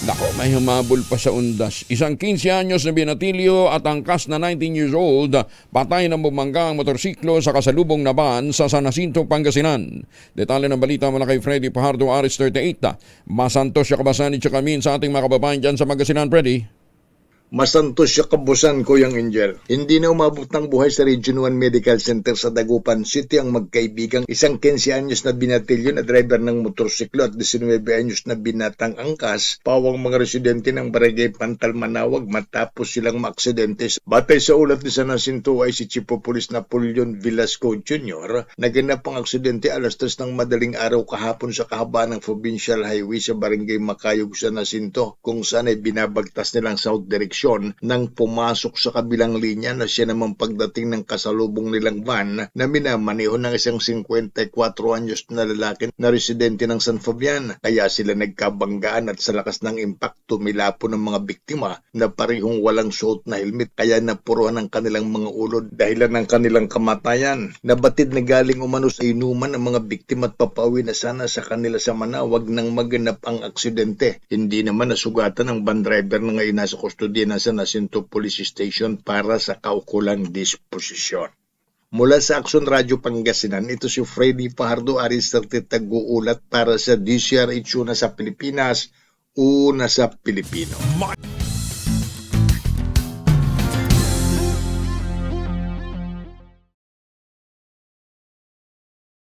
Nako, may humabol pa sa undas. Isang 15 anyos na binatilyo at angkas na 19 years old, patay ng bumangga ang motorsiklo sa kasalubong na van sa San Jacinto, Pangasinan. Detalye ng balita mula kay Freddy Pajardo, Aris 38. Masantos siya kabasan at kamin sa ating mga kababayan dyan sa Pangasinan, Freddy. Masantos siya kabusan, Kuyang Angel. Hindi na umabot ng buhay sa Region 1 Medical Center sa Dagupan City ang magkaibigang isang 15 anyos na binatilyo na driver ng motorsiklo at 19 anyos na binatang angkas pawang mga residente ng Barangay Pantal, Manawag matapos silang maaksidente. Batay sa ulat ni San Jacinto ay si Chief of Police Napoleon Velasco Jr. naganap ang aksidente alas 3 ng madaling araw kahapon sa kahabaan ng Provincial Highway sa Barangay Macayog, San Jacinto, kung saan ay binabagtas nilang south direction nang pumasok sa kabilang linya na siya naman pagdating ng kasalubong nilang van na minamaneho ng isang 54 anyos na lalaki na residente ng San Fabian. Kaya sila nagkabanggaan at sa lakas ng impact tumilapo ng mga biktima na parehong walang suot na helmet kaya napuruhan ang kanilang mga ulo dahilan ng kanilang kamatayan. Nabatid na galing umano sa inuman ang mga biktima at papauwi na sana sa kanila sa Manawag nang maganap ang aksidente. Hindi naman nasugatan ang van driver na ngayon nasa kustodiya ng San Jacinto Police Station para sa kaukulang disposisyon. Mula sa Action Radio Pangasinan, ito si Freddy Pajardo, Aris 30, taguulat para sa DCRH, una sa Pilipinas, una sa Pilipino.